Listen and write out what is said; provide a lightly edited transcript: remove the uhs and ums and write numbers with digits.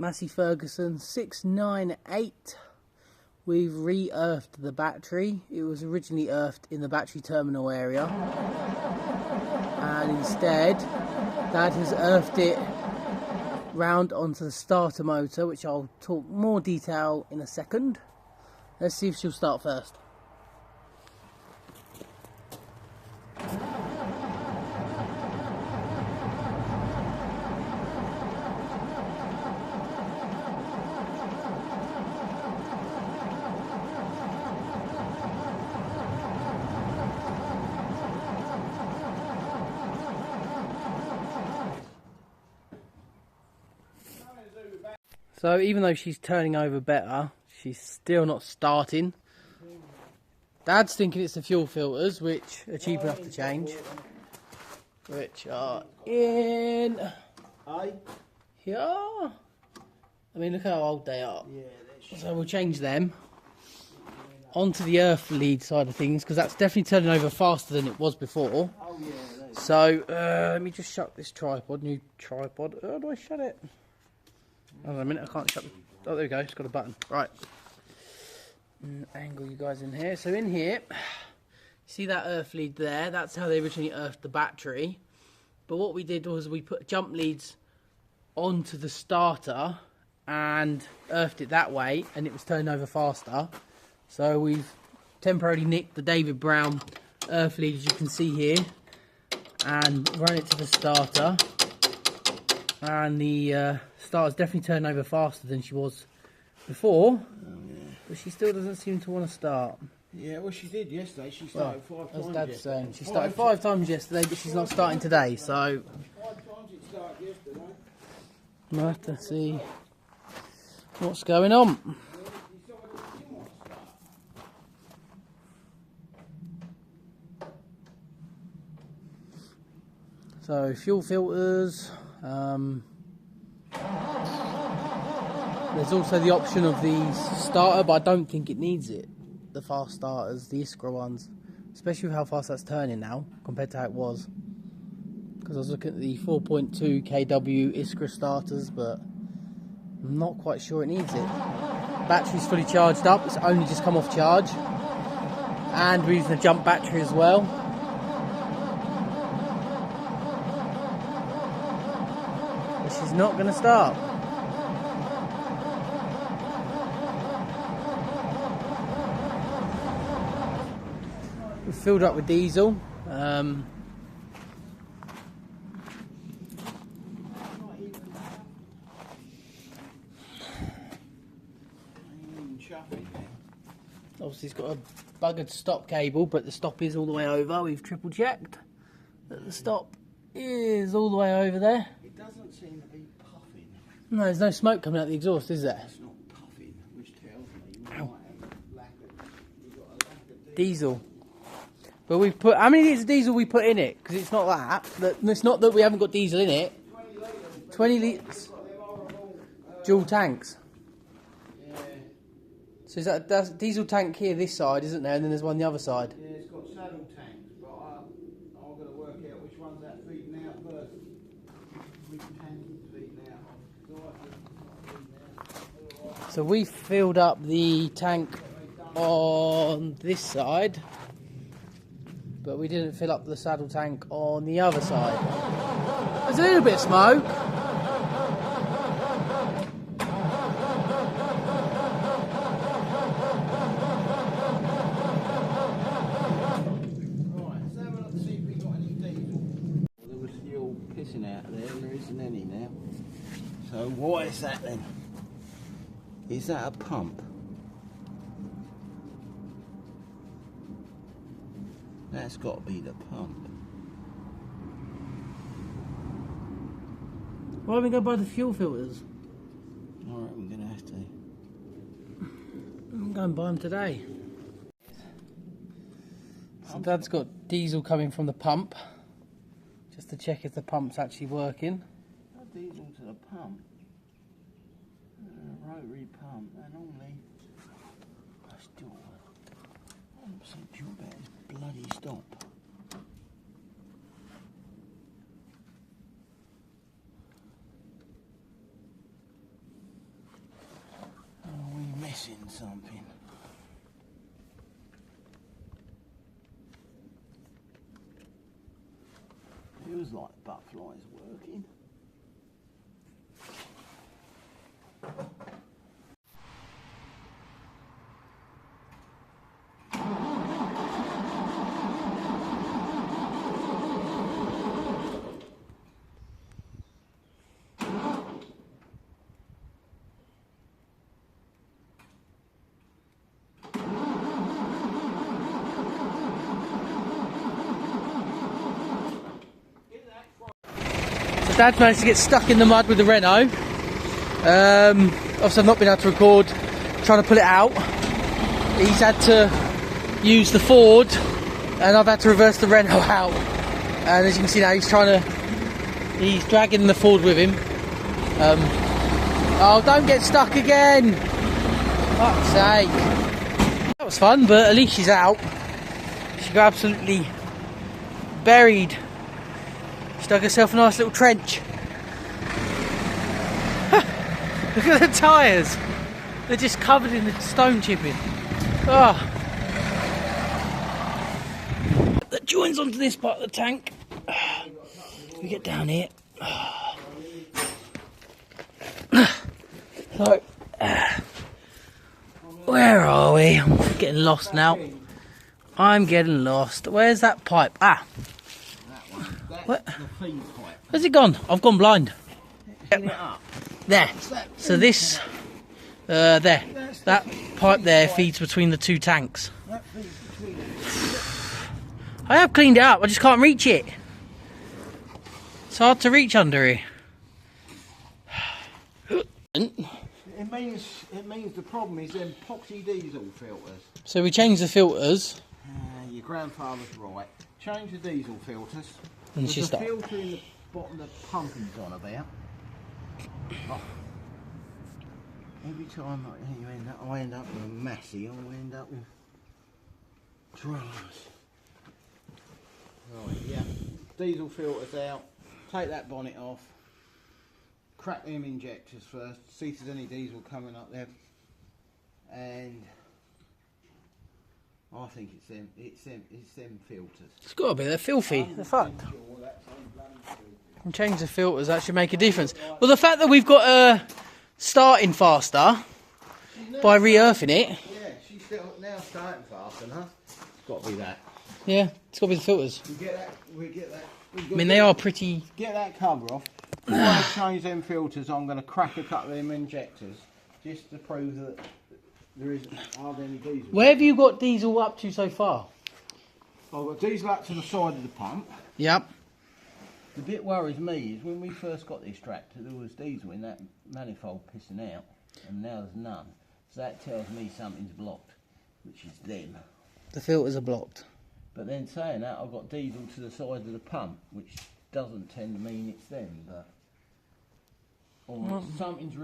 Massey Ferguson 698. We've re-earthed the battery. It was originally earthed in the battery terminal area, and instead Dad has earthed it round onto the starter motor, which I'll talk more detail in a second. Let's see if she'll start first. So even though she's turning over better, she's still not starting. Dad's thinking it's the fuel filters, which are cheap enough to change. Which are in here. I mean, look how old they are. So we'll change them onto the earth lead side of things, because that's definitely turning over faster than it was before. So let me just shut this tripod, new tripod. How do I shut it? Hold on a minute, I can't shut the... Oh, there we go, it's got a button. Right. Angle you guys in here. So in here, see that earth lead there? That's how they originally earthed the battery. But what we did was we put jump leads onto the starter and earthed it that way, and it was turning over faster. So we've temporarily nicked the David Brown earth lead, as you can see here, and run it to the starter. And the starter's definitely turned over faster than she was before, but she still doesn't seem to want to start. Yeah, well, she did yesterday. She started 5 times. As Dad's saying, she started 5 times yesterday, but she's not starting today. So 5 times it started yesterday. we'll have to see what's going on. So fuel filters. There's also the option of the starter, but I don't think it needs it. The fast starters, the Iskra ones, especially with how fast that's turning now compared to how it was. Because I was looking at the 4.2 kW Iskra starters, but I'm not quite sure it needs it. Battery's fully charged up, it's only just come off charge, and we're using a jump battery as well. But she's not going to start. We've filled up with diesel. Obviously it's got a buggered stop cable, but the stop is all the way over. We've triple checked that the stop is all the way over there. It doesn't seem to be puffing. No, there's no smoke coming out the exhaust, is there? It's not puffing, which tells me you might have a lack of Diesel. But we've put, how many litres of diesel we put in it? Because it's not that. It's not that we haven't got diesel in it. 20 litres. Dual tanks. Yeah. So that's a diesel tank here, this side, isn't there? And then there's one on the other side. Yeah, it's got saddle tanks, but I've got to work out which one's that feeding out first. Which tank is feeding out. So we filled up the tank on this side, but we didn't fill up the saddle tank on the other side. There's a little bit of smoke. Right, let's have a look, see if we got any diesel. Well, there was fuel pissing out there, and there isn't any now. So what is that then? Is that a pump? That's got to be the pump. Why don't we go buy the fuel filters? Alright, we're going to have to. I'm going to buy them today. So Dad's got diesel coming from the pump, just to check if the pump's actually working. Diesel to the pump. Rotary pump. And normally, I still 100% sure about his bloody stop. something. Feels like the butterfly's working. So Dad's managed to get stuck in the mud with the Renault. Obviously I've not been able to record trying to pull it out. He's had to use the Ford and I've had to reverse the Renault out. And as you can see now he's dragging the Ford with him. Oh, don't get stuck again! Fuck's sake. That was fun, but at least she's out. She got absolutely buried. She dug herself a nice little trench. Look at the tyres. They're just covered in the stone chipping. Oh. That joins onto this part of the tank. We get down here. So, where are we? I'm getting lost now. I'm getting lost. Where's that pipe? Ah. That one. That's What? the feed pipe. Where's it gone? I've gone blind. Clean it up. There. So this, there. That pipe there feeds between the two tanks. That feeds between them. I have cleaned it up, I just can't reach it. It's hard to reach under here. It means the problem is them poxy diesel filters. So we changed the filters. Your grandfather's right. Change the diesel filters. And There's she a stopped. filter in the bottom the pumping's on about. Oh. Every time I end up with a Massey, I end up with dramas. Right, yeah. Diesel filters out. Take that bonnet off. Crack them injectors first. See if there's any diesel coming up there. And I think it's them filters. It's got to be, they're filthy. They're fucked. And change the filters, that should make a difference. Well, the fact that we've got starting faster by re-earthing it. Yeah, she's still now starting faster, huh? It's got to be that. Yeah, it's got to be the filters. We get that. I mean, they are pretty. Get that cover off. Before I change them filters, I'm going to crack a couple of them injectors just to prove that there isn't hardly any diesel. Where have you got diesel up to so far? I've got diesel up to the side of the pump. Yep. The bit worries me is when we first got this tractor, there was diesel in that manifold pissing out, and now there's none. So that tells me something's blocked, which is them. The filters are blocked. But then saying that, I've got diesel to the side of the pump, which doesn't tend to mean it's them, but or something's